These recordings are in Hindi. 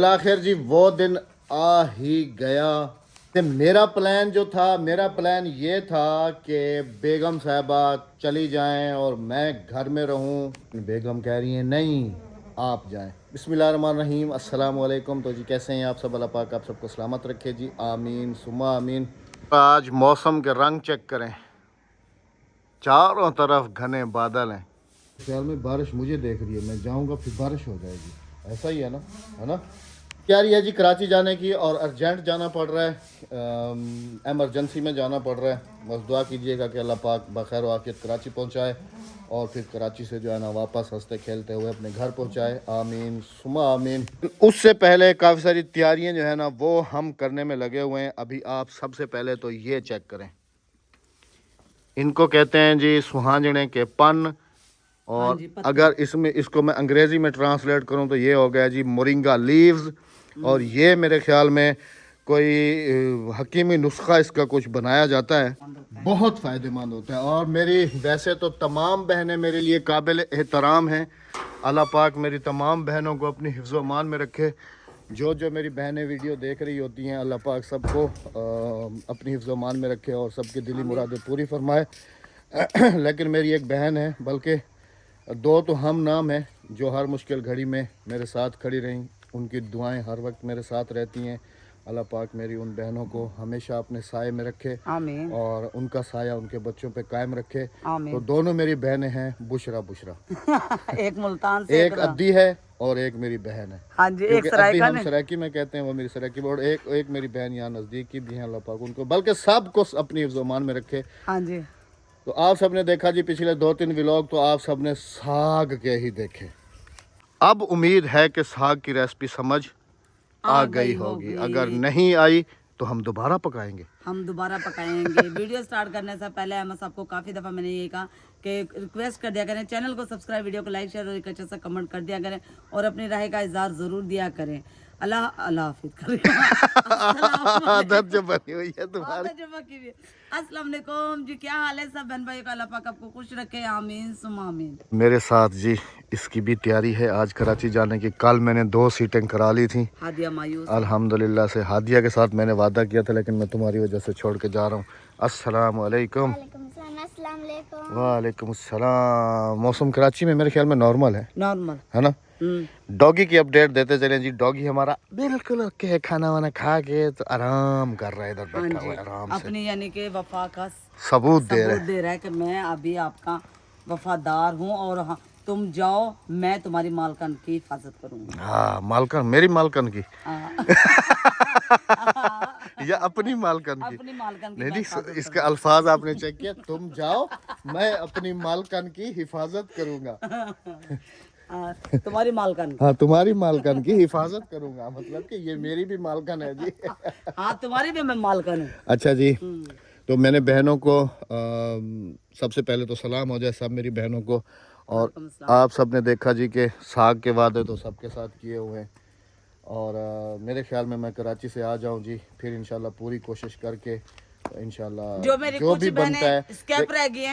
आखिर जी वो दिन आ ही गया कि मेरा प्लान ये था कि बेगम साहबा चली जाएं और मैं घर में रहूं। बेगम कह रही हैं नहीं आप जाएं। बिस्मिल्लाहिर्रहमानिर्रहीम, अस्सलाम वालेकुम। तो जी कैसे हैं आप सब? अल्लाह पाक आप सबको सलामत रखे जी, आमीन सुमा आमीन। आज मौसम के रंग चेक करें, चारों तरफ घने बादल हैं। ख्याल में बारिश मुझे देख रही है, मैं जाऊंगा फिर बारिश हो जाएगी, ऐसा ही है ना? तैयारी है जी कराची जाने की और अर्जेंट जाना पड़ रहा है, एमरजेंसी में जाना पड़ रहा है। बस दुआ कीजिएगा कि अल्लाह पाक बखैर वाक़ियत कराची पहुंचाए और फिर कराची से जो है ना वापस हंसते खेलते हुए अपने घर पहुंचाए, आमीन सुमा आमीन। उससे पहले काफ़ी सारी तैयारियां जो है ना वो हम करने में लगे हुए हैं। अभी आप सबसे पहले तो ये चेक करें, इनको कहते हैं जी सुहांजने के पन, और अगर इसको मैं अंग्रेज़ी में ट्रांसलेट करूं तो ये हो गया जी मोरिंगा लीव्स। और ये मेरे ख्याल में कोई हकीमी नुस्खा इसका कुछ बनाया जाता है, बहुत फ़ायदेमंद होता है। और मेरी वैसे तो तमाम बहनें मेरे लिए काबिल एहतराम हैं। अल्लाह पाक मेरी तमाम बहनों को अपनी हिफ्ज़ व अमान में रखे। जो मेरी बहनें वीडियो देख रही होती हैं, अल्लाह पाक सबको अपनी हिफ्ज़ व अमान में रखे और सबकी दिली मुरादें पूरी फरमाए। लेकिन मेरी एक बहन है, बल्कि दो तो हम नाम है, जो हर मुश्किल घड़ी में मेरे साथ खड़ी रहीं। उनकी दुआएं हर वक्त मेरे साथ रहती हैं। अल्लाह पाक मेरी उन बहनों को हमेशा अपने साए में रखे आमीन। और उनका साया उनके बच्चों पे कायम रखे। तो दोनों मेरी बहनें हैं बुशरा एक मुल्तान से, एक अद्दी है और एक मेरी बहन है। हाँ जी, एक सरायका हम सरायकी में कहते हैं, वो मेरी सरायकी। और एक मेरी बहन यहाँ नज़दीक की भी है। अल्लाह पाक उनको बल्कि सबको अपनी हिफ्ज़ व अमान में रखे। हाँ जी। तो आप सबने देखा जी पिछले 2-3 व्लॉग, तो आप सबने साग के ही देखे। अब उम्मीद है कि साग की रेसिपी समझ आ गई होगी। अगर नहीं आई तो हम दोबारा पकाएंगे। वीडियो स्टार्ट करने से पहले अहमद साहब को काफ़ी दफ़ा मैंने ये कहा कि रिक्वेस्ट कर दिया करें, चैनल को सब्सक्राइब, वीडियो को लाइक शेयर और एक अच्छा सा कमेंट कर दिया करें और अपनी राय का इज़हार ज़रूर दिया करें। अल्लाह हाफिज़ आदत जो बनी हुई है तुम्हारी। अस्सलाम वालेकुम जी, क्या हाल है सब बहन भाई का? अल्लाह पाक आपको खुश रखे, आमीन सुमा आमीन। मेरे साथ जी इसकी भी तैयारी है आज कराची जाने की। कल मैंने 2 सीटें करा ली थी हादिया मायूस, अल्हम्दुलिल्लाह से। हादिया के साथ मैंने वादा किया था, लेकिन मैं तुम्हारी वजह से छोड़ के जा रहा हूँ। अस्सलाम वालेकुम। वालेकुम अस्सलाम। मौसम कराची में मेरे ख्याल में नॉर्मल है ना? डॉगी की अपडेट देते चलें जी। डॉगी हमारा बिल्कुल ओके, खाना वाना खा के तो आराम कर रहा है, इधर बैठा हुआ है आराम से। अपनी यानी कि वफा का सबूत दे रहा है कि मैं अभी आपका वफादार हूँ और हाँ, तुम जाओ मैं तुम्हारी मालकन की हिफाजत करूँगा। हाँ मालकन, मेरी मालकन की या अपनी मालकन की? नहीं, इसका अल्फाज आपने चेक किया? तुम जाओ मैं अपनी मालकन की हिफाजत करूँगा। तुम्हारी मालकन, हाँ तुम्हारी मालकन की हिफाजत करूंगा, मतलब कि ये मेरी भी मालकन है जी। हाँ तुम्हारी भी मैं मालकन हूँ। अच्छा जी, तो मैंने बहनों को सबसे पहले तो सलाम हो जाए सब मेरी बहनों को। और आप सब ने देखा जी कि साग के वादे तो सबके साथ किए हुए हैं। और मेरे ख्याल में मैं कराची से आ जाऊं जी, फिर इंशाल्लाह पूरी कोशिश करके इंशाल्लाह जो भी बनता है।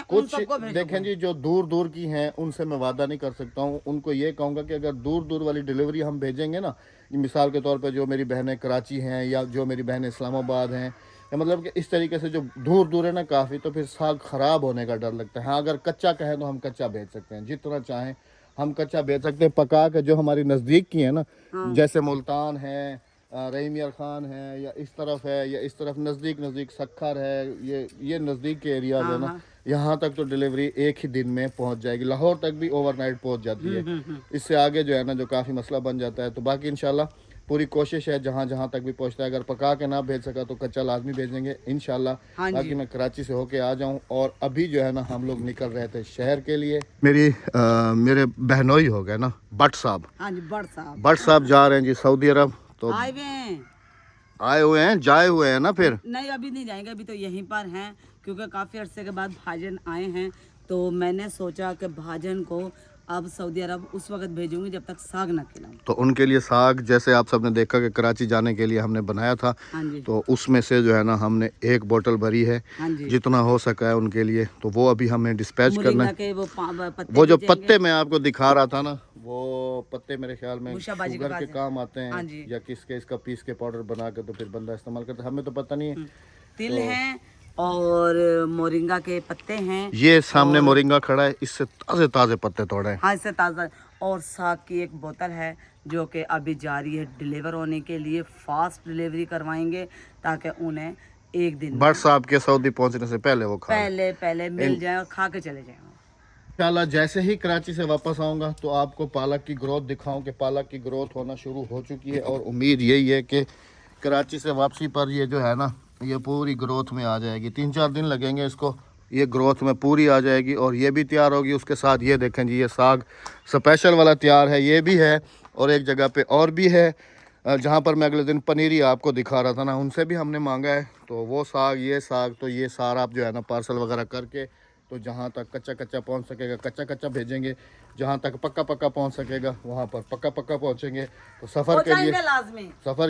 कुछ देखें जी, जो दूर दूर की हैं उनसे मैं वादा नहीं कर सकता हूँ। उनको ये कहूँगा कि अगर दूर दूर वाली डिलीवरी हम भेजेंगे ना, मिसाल के तौर पे जो मेरी बहनें कराची हैं या जो मेरी बहनें इस्लामाबाद हैं, या मतलब कि इस तरीके से जो दूर दूर है ना काफ़ी, तो फिर साग ख़राब होने का डर लगता है। हाँ अगर कच्चा कहें तो हम कच्चा भेज सकते हैं, जितना चाहें हम कच्चा भेज सकते हैं। पका के जो हमारी नज़दीक की है ना, जैसे मुल्तान है, रहीम यार खान है, या इस तरफ है, या इस तरफ नज़दीक सखर है, ये नज़दीक के एरियाज है ना, यहाँ तक तो डिलीवरी एक ही दिन में पहुँच जाएगी। लाहौर तक भी ओवरनाइट पहुँच जाती है। इससे आगे जो है ना जो काफ़ी मसला बन जाता है। तो बाकी इंशाल्लाह पूरी कोशिश है जहाँ जहाँ तक भी पहुँचता है। अगर पका के ना भेज सका तो कच्चा लाजमी भेजेंगे इंशाल्लाह। ताकि मैं कराची से होके आ जाऊँ। और अभी जो है ना हम लोग निकल रहे थे शहर के लिए। मेरे बहनोई हो गए ना, भट्ट साहब जा रहे हैं जी सऊदी अरब। तो आए हुए हैं, जाए हुए हैं ना? फिर नहीं अभी नहीं जाएंगे, अभी तो यहीं पर हैं क्योंकि काफ़ी अरसे के बाद भाजन आए हैं। तो मैंने सोचा कि भाजन को अब सऊदी अरब उस वक्त भेजूंगी जब तक साग ना खिलाऊं। तो उनके लिए साग, जैसे आप सबने देखा कि कराची जाने के लिए हमने बनाया था, तो उसमें से जो है ना हमने 1 बोतल भरी है, जितना हो सका है उनके लिए। तो वो अभी हमें डिस्पैच करना है। वो जो पत्ते मैं आपको दिखा रहा था ना, वो पत्ते मेरे ख्याल में मुशाबाजी के शुगर के पास है। काम आते हाँ हैं जी। या किसके, इसका पीस के पाउडर बना के तो फिर बंदा इस्तेमाल करता है, हमें तो पता नहीं है। तिल हैं और मोरिंगा के पत्ते हैं। ये सामने मोरिंगा खड़ा है, इससे ताजे ताजे पत्ते तोड़े हैं। हाँ, इससे ताज़ा। और साग की एक बोतल है जो कि अभी जा रही है डिलीवर होने के लिए। फास्ट डिलीवरी करवाएंगे ताकि उन्हें एक दिन भट्ट साहब के सऊदी पहुंचने से पहले वो खा लें। पहले मिल जाए और खा के चले जाए। इंशाल्लाह जैसे ही कराची से वापस आऊँगा तो आपको पालक की ग्रोथ दिखाऊं कि पालक की ग्रोथ होना शुरू हो चुकी है, और उम्मीद यही है कि कराची से वापसी पर ये जो है ना, ये पूरी ग्रोथ में आ जाएगी। 3-4 दिन लगेंगे इसको, ये ग्रोथ में पूरी आ जाएगी और ये भी तैयार होगी। उसके साथ ये देखें जी, ये साग स्पेशल वाला तैयार है, ये भी है, और एक जगह पे और भी है जहाँ पर मैं अगले दिन पनीरी आपको दिखा रहा था ना, उनसे भी हमने मांगा है। तो वो साग, ये साग, तो ये सारा आप जो है ना पार्सल वगैरह करके, तो जहाँ तक कच्चा कच्चा पहुँच सकेगा कच्चा कच्चा भेजेंगे, जहाँ तक पक्का पक्का पहुँच सकेगा वहाँ पर पक्का पक्का पहुँचेंगे। तो सफ़र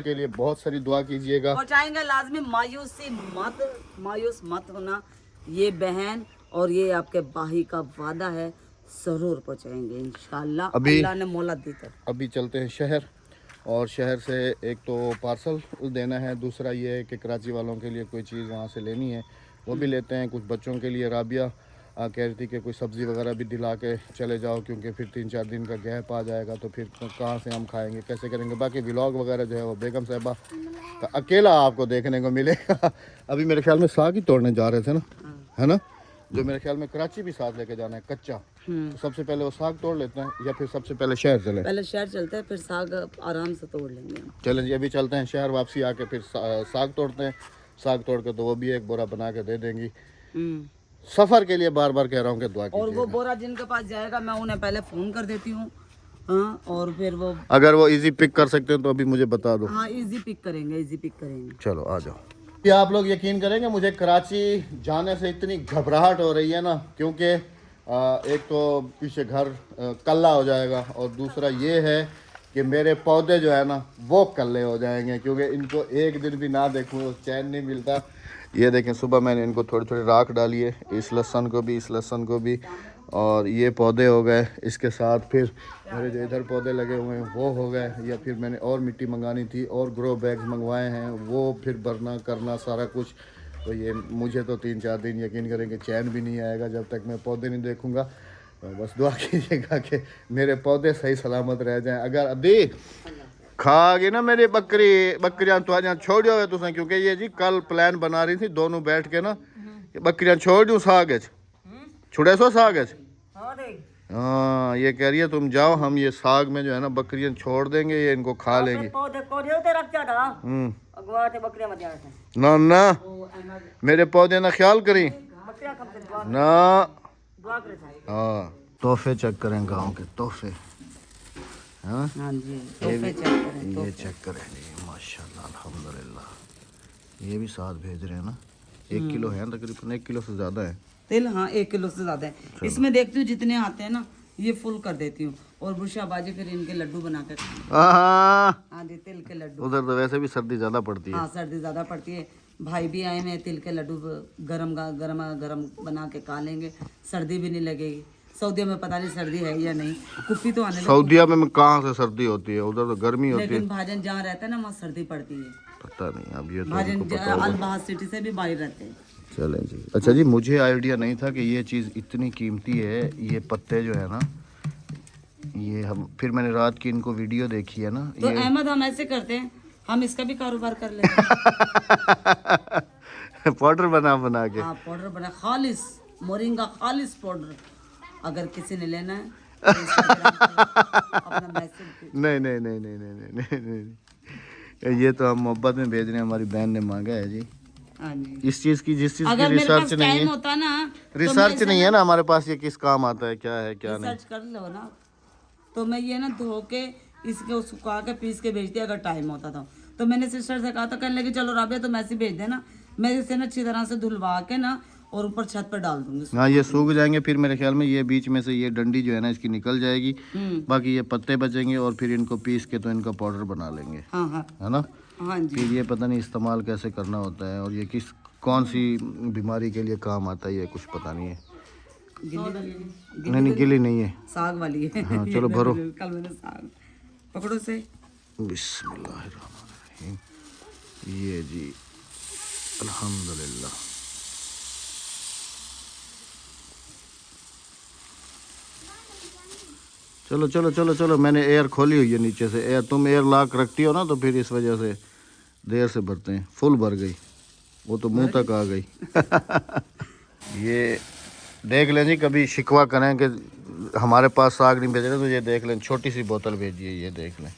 के लिए बहुत सारी दुआ कीजिएगा। पहुंचाएंगे लाजमी। मायूस मत होना, ये बहन और ये आपके भाई का वादा है, जरूर पहुंचाएंगे इंशाल्लाह, अल्लाह ने मोहलत दी तो। अभी चलते हैं शहर, और शहर से एक तो पार्सल देना है, दूसरा ये है कि कराची वालों के लिए कोई चीज़ वहाँ से लेनी है, वो भी लेते हैं। कुछ बच्चों के लिए राबिया कह रही थी कि कोई सब्ज़ी वगैरह भी दिला के चले जाओ, क्योंकि फिर 3-4 दिन का गैप आ जाएगा, तो फिर कहाँ से हम खाएंगे, कैसे करेंगे। बाकी व्लॉग वगैरह जो है वो बेगम साहिबा का अकेला आपको देखने को मिलेगा। अभी मेरे ख्याल में साग ही तोड़ने जा रहे थे ना, है ना, जो मेरे ख्याल में कराची भी साथ लेके जाना है कच्चा। तो सबसे पहले वो साग तोड़ लेते हैं, या फिर सबसे पहले शहर चले? पहले शहर चलते हैं, फिर साग आराम से तोड़ लेंगे। चलें जी, अभी चलते हैं शहर, वापसी आके फिर साग तोड़ते हैं। साग तोड़ के तो वो भी एक बोरा बना के दे देंगी। सफ़र के लिए बार बार कह रहा हूँ कि दुआ कीजिएगा। और वो बोरा जिनके पास जाएगा मैं उन्हें पहले फ़ोन कर देती हूँ। हाँ, और फिर वो अगर वो इजी पिक कर सकते हैं तो अभी मुझे बता दो। हाँ, इजी पिक करेंगे। चलो आ जाओ। ये आप लोग यकीन करेंगे, मुझे कराची जाने से इतनी घबराहट हो रही है ना, क्योंकि एक तो पीछे घर कल्ला हो जाएगा, और दूसरा ये है कि मेरे पौधे जो है ना वो कल्ले हो जाएंगे, क्योंकि इनको एक दिन भी ना देखूँ चैन नहीं मिलता। ये देखें, सुबह मैंने इनको थोड़ी थोड़ी राख डाली है, इस लहसन को भी, और ये पौधे हो गए। इसके साथ फिर मेरे जो इधर पौधे लगे हुए हैं वो हो गए, या फिर मैंने और मिट्टी मंगानी थी और ग्रो बैग्स मंगवाए हैं, वो फिर भरना करना सारा कुछ। तो ये मुझे तो 3-4 दिन यकीन करेंगे चैन भी नहीं आएगा जब तक मैं पौधे नहीं देखूंगा। तो बस दुआ कीजिएगा कि मेरे पौधे सही सलामत रह जाएं। अगर अभी खा गई ना मेरी बकरियां तो छोड़ियो है तुसें, क्योंकि ये जी कल प्लान बना रही थी दोनों बैठ के ना कि बकरियां छोड़ दूँ साग छुड़े सो साग। हाँ, ये कह रही है तुम जाओ, हम ये साग में जो है ना बकरियां छोड़ देंगे, ये इनको खा लेंगी। ना ना, मेरे पौधे ना ख्याल करी ना। हाँ, तोहफे चेक करें, गांव के तोहफे। हाँ जी, ये चेक करें जी, माशाल्लाह अल्हम्दुलिल्लाह। ये भी साथ भेज रहे हैं ना, 1 किलो है तकरीबन, 1 किलो से ज़्यादा है तिल। हाँ, 1 किलो से ज़्यादा है। इसमें देखती हूँ जितने आते हैं ना ये फुल कर देती हूँ, और बुशाबाजी फिर इनके लड्डू बना कर खाएंगे। हाँ जी, तिल के लड्डू। उधर तो वैसे भी सर्दी ज़्यादा पड़ती है। हाँ, सर्दी ज़्यादा पड़ती है। भाई भी आए हैं, तिल के लड्डू गरम बना के खा लेंगे, सर्दी भी नहीं लगेगी। सऊदीया में पता नहीं सर्दी है या नहीं, कुप्पी तो आने सऊदीया में कहाँ से सर्दी होती है, उधर तो गर्मी होती है। लेकिन भाजन जहाँ रहता है ना वहाँ सर्दी पड़ती है। पता नहीं, अब ये तो भाजन अलबाहर सिटी से भी बाहर रहते हैं। चलें जी। अच्छा जी, मुझे आइडिया नहीं था कि ये चीज़ इतनी कीमती है। ये पत्ते जो है ना, ये हम फिर मैंने रात की इनको वीडियो देखी है ना, तो अहमद हम ऐसे करते हैं, हम इसका भी कारोबार कर लेते हैं। पाउडर बना के। हाँ, पाउडर बना, खालिस मोरिंगा खालिस पाउडर। अगर किसी ने लेना है तो अपना मैसेज। नहीं, ये तो हम मोहब्बत में भेज रहे हैं, हमारी बहन ने मांगा है जी। हाँ जी, इस चीज की जिस चीज अगर की रिसर्च नहीं है, होता ना, रिसर्च नहीं है ना हमारे पास, ये किस काम आता है, क्या है क्या नहीं, रिसर्च कर लो ना, तो मैं ये ना धो के इसको सुखा के पीस के भेजती अगर टाइम होता तो मैंने सिस्टर से कहा, तो कहने लगी चलो राबिया तो मैसे भेज देना, मैं इसे ना अच्छी तरह से धुलवा के ना और ऊपर छत पर डाल दूंगी। हाँ, ये सूख जाएंगे, फिर मेरे ख्याल में ये बीच में से ये डंडी जो है ना इसकी निकल जाएगी, बाकी ये पत्ते बचेंगे, और फिर इनको पीस के तो इनका पाउडर बना लेंगे। हाँ हाँ, है ना। हाँ जी। फिर ये पता नहीं इस्तेमाल कैसे करना होता है, और ये कौन सी बीमारी के लिए काम आता है, ये कुछ पता नहीं है। नहीं नहीं गिली नहीं है। साग वाली है। हाँ चलो भरो। कल मैंने साग पकड़ो से। बिस्मिल्लाहिर्रहमानिर्रहीम। ये जी अल्हम्दुलिल्लाह। चलो चलो चलो चलो, मैंने एयर खोली हुई है नीचे से। एयर तुम एयर लॉक रखती हो ना, तो फिर इस वजह से देर से भरते हैं। फुल भर गई, वो तो मुंह तक आ गई। ये देख लें जी, कभी शिकवा करें कि हमारे पास साग नहीं भेज रहे, तो ये देख लें, छोटी सी बोतल भेजी है, ये देख लें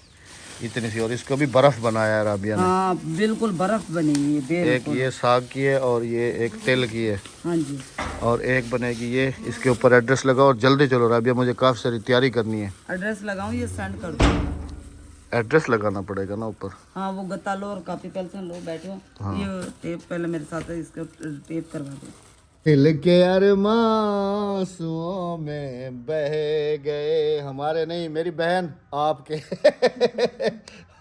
इतनी सी। और इसको भी बर्फ़ बनाया है राबिया ने। हाँ बिल्कुल बर्फ बनी है। एक ये साग की है और ये एक तेल की है। हाँ जी। और एक बनेगी ये। इसके ऊपर एड्रेस लगाओ और जल्दी चलो राबिया, मुझे काफ़ी सारी तैयारी करनी है। एड्रेस लगाऊं, ये सेंड कर दो। एड्रेस लगाना पड़ेगा ना ऊपर। हाँ वो गत्ता लो और कॉपी पेंसिल लो, बैठो। हाँ। ये टेप पहले मेरे साथ है, इसको टेप करवा दो। दिल के अरमासुओं में बह गए हमारे, नहीं मेरी बहन आपके।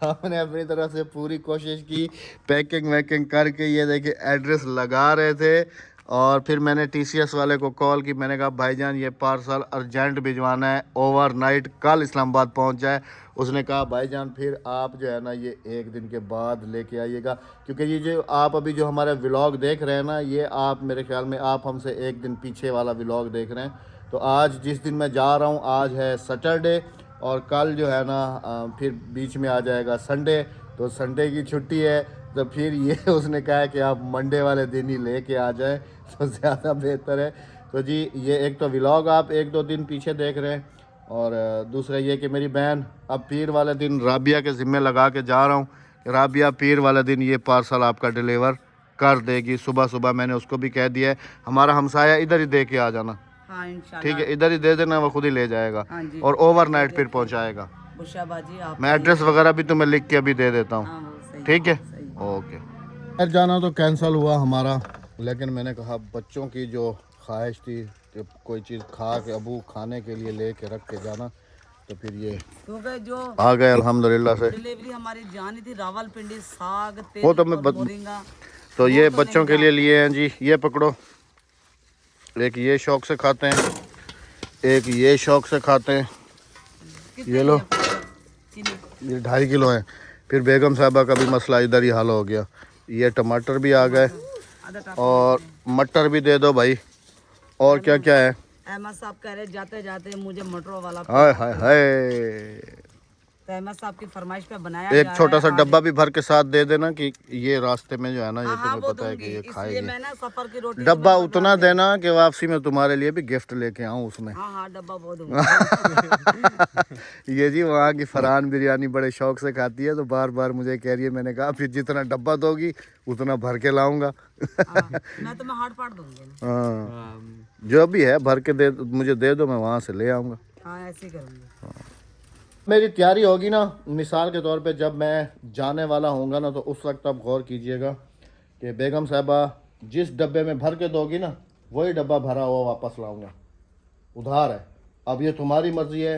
हमने अपनी तरफ से पूरी कोशिश की, पैकिंग वैकिंग करके। ये देखिए एड्रेस लगा रहे थे, और फिर मैंने टीसीएस वाले को कॉल की। मैंने कहा भाईजान ये पार्सल अर्जेंट भिजवाना है, ओवरनाइट कल इस्लामाबाद पहुंच जाए। उसने कहा भाईजान फिर आप जो है ना ये एक दिन के बाद लेके आइएगा, क्योंकि ये जो आप अभी जो हमारे व्लॉग देख रहे हैं ना, ये आप मेरे ख्याल में आप हमसे एक दिन पीछे वाला व्लॉग देख रहे हैं। तो आज जिस दिन मैं जा रहा हूँ, आज है सैटरडे, और कल जो है ना फिर बीच में आ जाएगा संडे। तो संडे की छुट्टी है, तो फिर ये उसने कहा है कि आप मंडे वाले दिन ही लेके आ जाएं तो ज़्यादा बेहतर है। तो जी ये एक तो व्लॉग आप एक दो दिन पीछे देख रहे हैं, और दूसरा ये कि मेरी बहन अब पीर वाले दिन राबिया के ज़िम्मे लगा के जा रहा हूँ। राबिया पीर वाले दिन ये पार्सल आपका डिलीवर कर देगी। सुबह सुबह मैंने उसको भी कह दिया है, हमारा हमसाया इधर ही दे के आ जाना। हाँ इंशाल्लाह। ठीक है, इधर ही दे देना, वो खुद ही ले जाएगा। हाँ जी। और ओवरनाइट फिर पहुँचाएगा। बुशाबाजी आप। मैं एड्रेस वगैरह भी तुम्हें लिख के अभी दे देता हूँ। हाँ, वो सही, ठीक है, सही। ओके। खैर जाना तो कैंसिल हुआ हमारा, लेकिन मैंने कहा बच्चों की जो ख्वाहिश थी कि कोई चीज़ खा के अबू खाने के लिए ले के रख के जाना, तो फिर ये क्योंकि जो आ गए अल्हम्दुलिल्लाह से। डिलीवरी हमारी जानी थी रावलपिंडी, साग तेल वो तो मैं और मोरिंगा। तो ये बच्चों के लिए हैं जी। ये पकड़ो, एक ये शौक से खाते हैं, एक ये शौक से खाते हैं। ये लो, ये 2.5 किलो हैं। फिर बेगम साहबा का भी मसला इधर ही हल हो गया। ये टमाटर भी आ गए, और मटर भी दे दो भाई। और क्या क्या है? अहमद साहब कह रहे जाते जाते मुझे मटरों वाला। हाय हाय हाय, तो अहमद साहब की फरमाइश पे बनाया एक छोटा सा डब्बा भी भर के साथ दे देना कि ये रास्ते में जो है ना, ये हाँ, तुम्हें वो पता है कि दूंगी। ये इसलिए खाएगी। मैं ना सफर की रोटी डब्बा उतना देना कि वापसी में तुम्हारे लिए भी गिफ्ट लेके आऊँ उसमें। हाँ हाँ डब्बा वो दूंगा। ये जी वहाँ की फरहान बिरयानी बड़े शौक से खाती है, तो बार बार मुझे कह रही है। मैंने कहा फिर जितना डब्बा दोगी उतना भर के लाऊंगा। हाँ, मैं तुम्हें हार्ट पार्ट दूंगी ना। हाँ जो भी है भर के दे, मुझे दे दो, मैं वहाँ से ले आऊँगा। हाँ ऐसे ही करूँगी। मेरी तैयारी होगी ना, मिसाल के तौर पे जब मैं जाने वाला होऊंगा ना, तो उस वक्त आप गौर कीजिएगा कि बेगम साहबा जिस डब्बे में भर के दोगी ना, वही डब्बा भरा हुआ वापस लाऊंगा। उधार है। अब ये तुम्हारी मर्जी है,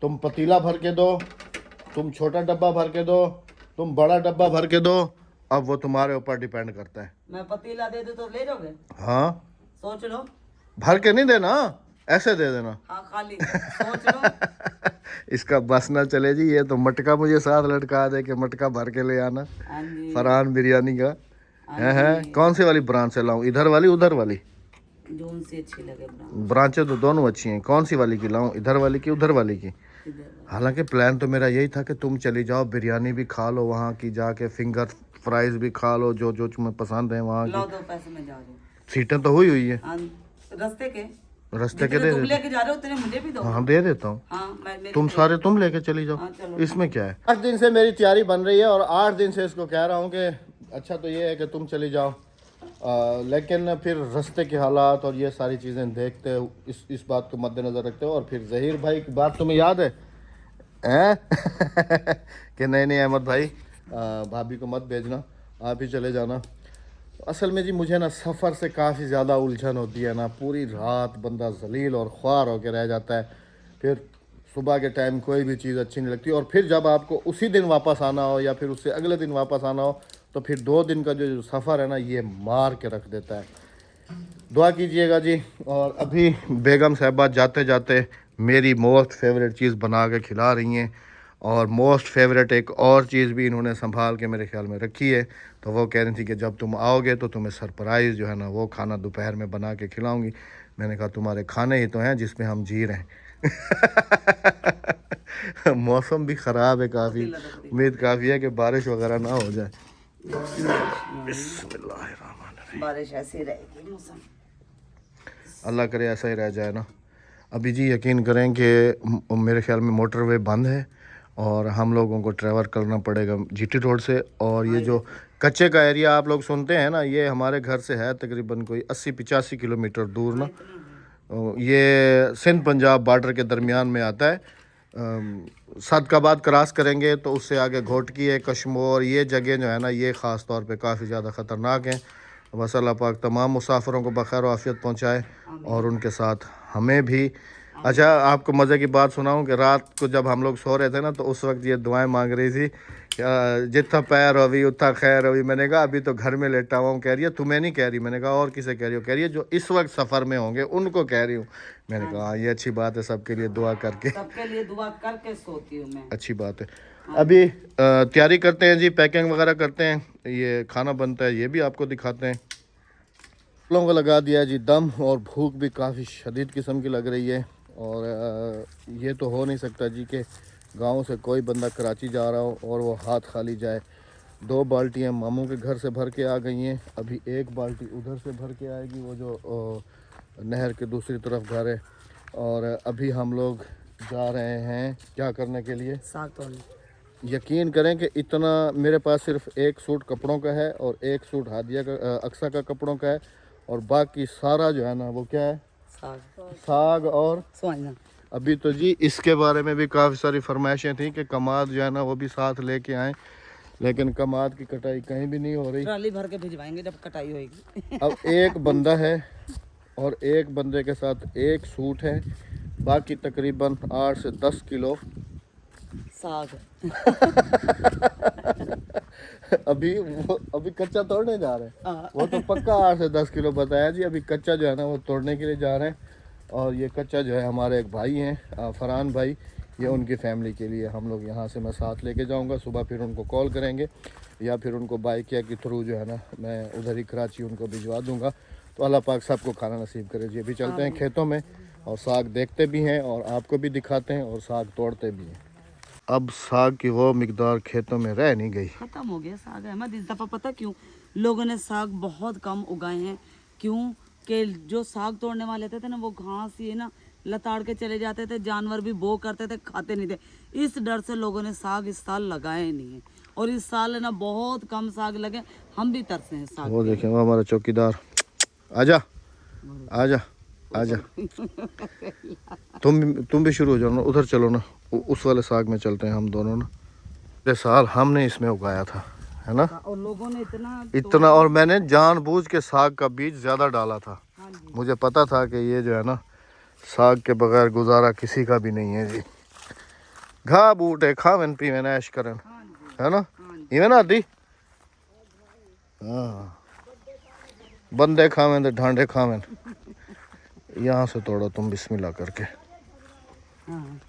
तुम पतीला भर के दो, तुम छोटा डब्बा भर के दो, तुम बड़ा डब्बा भर के दो, अब वो तुम्हारे ऊपर डिपेंड करता है। मैं पतीला दे दूँ तो ले जाओगे? हाँ सोच लो। भर के नहीं देना, ऐसे दे देना। हाँ खाली सोच लो। इसका बस ना चले जी, ये तो मटका मुझे साथ लटका दे कि मटका भर के ले आना। हाँ जी। फरहान बिरयानी का है। कौन सी वाली ब्रांच से लाऊं, इधर वाली उधर वाली? जो उनसे अच्छी लगे ब्रांड। ब्रांचें तो दोनों अच्छी हैं, कौन सी वाली की लाऊं, इधर वाली की उधर वाली की? इधर। हालांकि प्लान तो मेरा यही था कि तुम चली जाओ, बिरयानी भी खा लो वहाँ की, जाके फिंगर फ्राइज भी खा लो, जो जो तुम्हें पसंद है वहाँ लो की। 2 पैसे में जा रही हूँ। सीटें तो हुई हुई है। हाँ, रास्ते के रास्ते के जितने दे तुम देता लेके जा रहे हो उतने मुझे भी दो। हाँ दे देता हूँ। हाँ मैं तुम सारे तुम लेके चली जाओ, हाँ, चलो। इसमें क्या है। 8 दिन से मेरी तैयारी बन रही है, और 8 दिन से इसको कह रहा हूँ कि अच्छा तो ये है कि तुम चली जाओ, लेकिन फिर रास्ते के हालात और ये सारी चीज़ें देखते हो, इस बात को मद्देनज़र रखते हो। और फिर ज़हीर भाई की बात तुम्हें याद है कि नहीं नहीं अहमद भाई, भाभी को मत भेजना, आप ही चले जाना। असल में जी मुझे ना सफ़र से काफ़ी ज़्यादा उलझन होती है ना, पूरी रात बंदा जलील और ख्वार होकर रह जाता है। फिर सुबह के टाइम कोई भी चीज़ अच्छी नहीं लगती, और फिर जब आपको उसी दिन वापस आना हो या फिर उससे अगले दिन वापस आना हो, तो फिर 2 दिन का जो सफ़र है ना, ये मार के रख देता है। दुआ कीजिएगा जी। और अभी बेगम साहबा जाते जाते मेरी मोस्ट फेवरेट चीज़ बना के खिला रही हैं, और मोस्ट फेवरेट एक और चीज़ भी इन्होंने संभाल के मेरे ख्याल में रखी है। तो वो कह रही थी कि जब तुम आओगे तो तुम्हें सरप्राइज़ जो है ना वो खाना दोपहर में बना के खिलाऊंगी। मैंने कहा तुम्हारे खाने ही तो हैं जिसमें हम जी रहे हैं। मौसम भी ख़राब है काफ़ी, उम्मीद काफ़ी है कि बारिश वगैरह ना हो जाए। बिस्मिल्लाहिर्रहमानिर्रहीम। बारिश ऐसी रहेगी मौसम। अल्लाह करे ऐसा ही रह जाए ना। अभी जी यकीन करें कि मेरे ख्याल में मोटरवे बंद है और हम लोगों को ट्रैवल करना पड़ेगा जीटी रोड से। और ये जो कच्चे का एरिया आप लोग सुनते हैं ना, ये हमारे घर से है तकरीबन कोई 80-85 किलोमीटर दूर ना। ये सिंध पंजाब बॉर्डर के दरमियान में आता है। सदकाबाद क्रॉस करेंगे तो उससे आगे घोटकी है, कश्मोर, ये जगह जो है ना ये ख़ास तौर पे काफ़ी ज़्यादा ख़तरनाक हैं। बस अल्लाह पाक तमाम मुसाफिरों को बखैर आफियत पहुँचाए और उनके साथ हमें भी। अच्छा, आपको मज़े की बात सुनाऊं कि रात को जब हम लोग सो रहे थे ना तो उस वक्त ये दुआएं मांग रही थी, जितना पैर होवी उतना खैर होवी। मैंने कहा अभी तो घर में लेटा हुआ हूँ। कह रही है तुम्हें नहीं कह रही। मैंने कहा और किसे कह रही हो? कह रही है जो इस वक्त सफ़र में होंगे उनको कह रही हूँ। मैंने कहा ये अच्छी बात है, सबके लिए दुआ करके, सबके लिए दुआ करके सोती हूँ मैं। अच्छी बात है। अभी तैयारी करते हैं जी, पैकिंग वगैरह करते हैं, ये खाना बनता है ये भी आपको दिखाते हैं। लोगों को लगा दिया जी दम, और भूख भी काफ़ी शदीद किस्म की लग रही है। और ये तो हो नहीं सकता जी कि गांव से कोई बंदा कराची जा रहा हो और वो हाथ खाली जाए। 2 बाल्टियाँ मामू के घर से भर के आ गई हैं, अभी 1 बाल्टी उधर से भर के आएगी, वो जो नहर के दूसरी तरफ घर है। और अभी हम लोग जा रहे हैं क्या करने के लिए? साग तोड़ने। यकीन करें कि इतना मेरे पास सिर्फ 1 सूट कपड़ों का है और 1 सूट हादिया का अक्सा का कपड़ों का है, और बाकी सारा जो है ना वो क्या है? साग और सोना। अभी तो जी इसके बारे में भी काफ़ी सारी फरमाइशें थी कि कमाद जो है ना वो भी साथ लेके आएँ, लेकिन कमाद की कटाई कहीं भी नहीं हो रही। ट्राली भर के भिजवाएंगे जब कटाई होगी। अब एक बंदा है और एक बंदे के साथ 1 सूट है, बाकी तकरीबन 8 से 10 किलो साग। अभी कच्चा तोड़ने जा रहे हैं। वो तो पक्का 8 से 10 किलो बताया जी। अभी कच्चा जो है ना वो तोड़ने के लिए जा रहे हैं। और ये कच्चा जो है हमारे एक भाई हैं फरहान भाई, ये उनकी फैमिली के लिए हम लोग यहाँ से मैं साथ लेके जाऊँगा। सुबह फिर उनको कॉल करेंगे या फिर उनको बाइक या के थ्रू जो है ना मैं उधर ही कराची उनको भिजवा दूँगा। तो अल्लाह पाक सबको खाना नसीब करे जी। अभी चलते हैं खेतों में और साग देखते भी हैं और आपको भी दिखाते हैं और साग तोड़ते भी हैं। अब साग की वो मिकदार खेतों में रह नहीं गई, खत्म हो गया साग अहमद इस दफ़ा। पता क्यों लोगों ने साग बहुत कम उगाए हैं? क्यों कि जो साग तोड़ने वाले थे ना वो घास ये ना लताड़ के चले जाते थे, जानवर भी बो करते थे, खाते नहीं थे। इस डर से लोगों ने साग इस साल लगाए नहीं है, और इस साल ना बहुत कम साग लगे। हम भी तरसे हैं साग। वो देखें वो हमारा चौकीदार। आजा आजा आजा, तुम भी शुरू हो जाओ ना, उधर चलो ना, उस वाले साग में चलते हैं हम दोनों ना। पिछले साल हमने इसमें उगाया था, है ना? और लोगों ने इतना और मैंने जानबूझ के साग का बीज ज़्यादा डाला था। हाँ जी। मुझे पता था कि ये जो है ना साग के बगैर गुजारा किसी का भी नहीं है जी। घा बूटे खावन पीवन ऐश करन, हाँ जी। है ना? हाँ जी। इवें ना आदि हाँ, बंदे खावें तो ढांडे खावें। यहाँ से तोड़ो तुम बिस्मिल्लाह करके। हाँ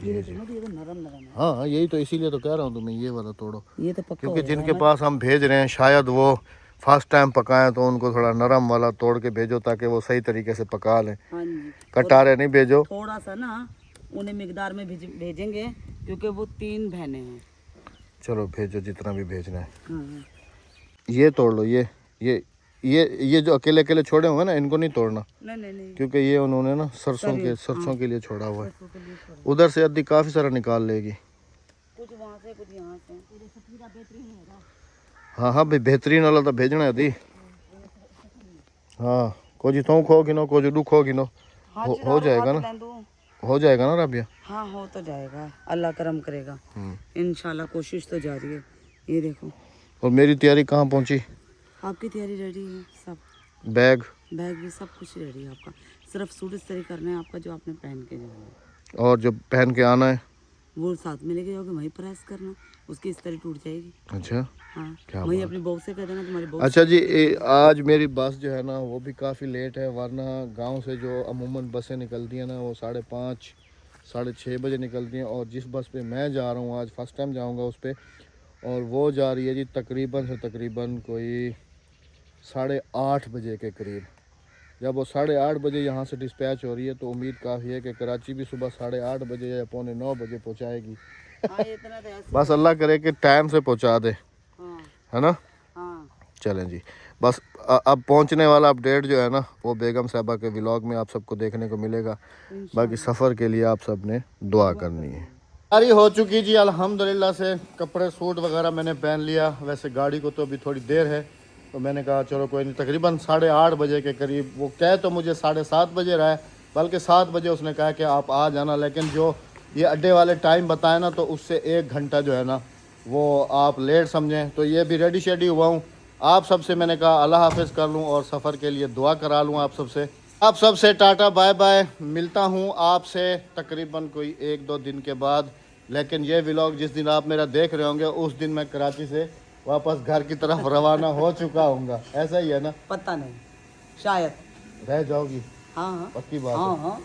ये जी, ये तो नरम नरम है। हाँ यही तो इसीलिए तो कह रहा हूँ तुम्हें ये वाला तोड़ो, ये तो पक्का क्योंकि हो जिनके जाएगा। पास हम भेज रहे हैं शायद वो फर्स्ट टाइम पकाएं, तो उनको थोड़ा नरम वाला तोड़ के भेजो ताकि वो सही तरीके से पका लें। हाँ जी। कटारे नहीं भेजो। थोड़ा सा ना उन्हें मिकदार में भेजेंगे क्योंकि वो 3 बहनें हैं। चलो भेजो जितना भी भेजना है। हाँ। ये तोड़ लो, ये जो अकेले अकेले छोड़े हुए ना इनको नहीं तोड़ना, नहीं क्योंकि ये उन्होंने ना सरसों के लिए छोड़ा हुआ है। उधर से अद्धी काफ़ी सारा निकाल लेगी। कुछ वहाँ से कुछ यहाँ से। हाँ हाँ भाई बेहतरीन वाला तो भेजना है दी। हाँ कुछ तो खो गिनो कुछ डू खो गिनो, हो जाएगा ना, हो जाएगा ना राबिया? हाँ हो तो जाएगा, अल्लाह करम करेगा इंशाल्लाह। कोशिश तो जारी है। ये देखो। और मेरी तैयारी कहाँ पहुँची? आपकी तैयारी रेडी है सब, बैग भी सब कुछ रेडी है आपका। सिर्फ सूट इस्त्री करना है आपका जो आपने पहन के जाना है। और जो पहन के आना है वो साथ में लेके जाओगे, वहीं प्रेस करना, उसकी इस तरह टूट जाएगी। अच्छा हाँ, क्या वहीं अपनी बहू से कह देना तुम्हारी बहू। अच्छा जी, आज मेरी बस जो है ना वो भी काफ़ी लेट है, वरना गांव से जो अमूमन बसें निकलती हैं ना वो 5:30 6:30 बजे निकलती हैं, और जिस बस पे मैं जा रहा हूँ आज फर्स्ट टाइम जाऊँगा उस पर, और वो जा रही है जी तकरीबन से तकरीबन कोई 8:30 बजे के करीब। जब वो 8:30 बजे यहाँ से डिस्पैच हो रही है तो उम्मीद काफ़ी है कि कराची भी सुबह 8:30 बजे या 8:45 बजे पहुँचाएगी। हाँ, इतना तो ऐसे। बस अल्लाह करे कि टाइम से पहुँचा दे, हाँ है ना। हाँ, चलें जी, बस अब पहुंचने वाला अपडेट जो है ना वो बेगम साहबा के व्लॉग में आप सबको देखने को मिलेगा। बाकी सफ़र के लिए आप सब ने दुआ करनी है। तैयारी हो चुकी जी अल्हम्दुलिल्लाह से, कपड़े सूट वगैरह मैंने पहन लिया। वैसे गाड़ी को तो अभी थोड़ी देर है, तो मैंने कहा चलो कोई नहीं, तकरीबन 8:30 बजे के करीब, वो कह तो मुझे 7:30 बजे रहा है, बल्कि 7 बजे उसने कहा कि आप आ जाना, लेकिन जो ये अड्डे वाले टाइम बताए ना तो उससे 1 घंटा जो है ना वो आप लेट समझें। तो ये भी रेडी शेडी हुआ हूँ, आप सबसे मैंने कहा अल्लाह हाफिज़ कर लूँ और सफ़र के लिए दुआ करा लूँ आप सबसे टाटा बाय बाय। मिलता हूँ आपसे तकरीबन कोई 1-2 दिन के बाद, लेकिन ये व्लॉग जिस दिन आप मेरा देख रहे होंगे उस दिन मैं कराची से वापस घर की तरफ रवाना हो चुका हूँगा, ऐसा ही है ना? पता नहीं, शायद रह जाओगी? हाँ हाँ पक्की बात हाँ है। हाँ,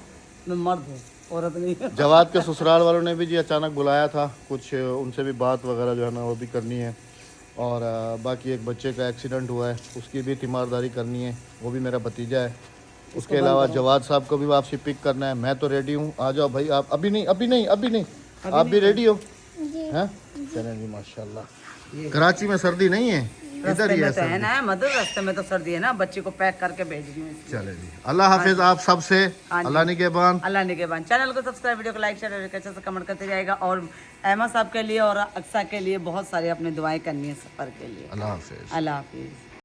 मैं मर्द हूँ, औरत नहीं। जवाद के ससुराल वालों ने भी जी अचानक बुलाया था, कुछ उनसे भी बात वगैरह जो है ना वो भी करनी है, और बाकी एक बच्चे का एक्सीडेंट हुआ है उसकी भी तीमारदारी करनी है, वो भी मेरा भतीजा है। उसके अलावा जवाद साहब को भी वापसी पिक करना है। मैं तो रेडी हूँ, आ जाओ भाई। आप अभी नहीं आप भी रेडी हो? हैं? चलें जी, माशाल्लाह। कराची में सर्दी नहीं है, इधर ही है तो है सर्दी। ना मधुर, रास्ते में तो सर्दी है ना, बच्चे को पैक करके भेज रही हूँ। चले जी, अल्लाह हाफिज आप सबसे। अल्लाह निगहबान। अल्लाह निगहबान। चैनल को सब्सक्राइब, वीडियो को लाइक शेयर और अच्छे से कमेंट करते जाएगा, और अहमद साहब के लिए और अक्सा के लिए बहुत सारी अपनी दुआएं करनी है सफ़र के लिए। अल्लाह हाफिज। अल्लाह हाफिज़।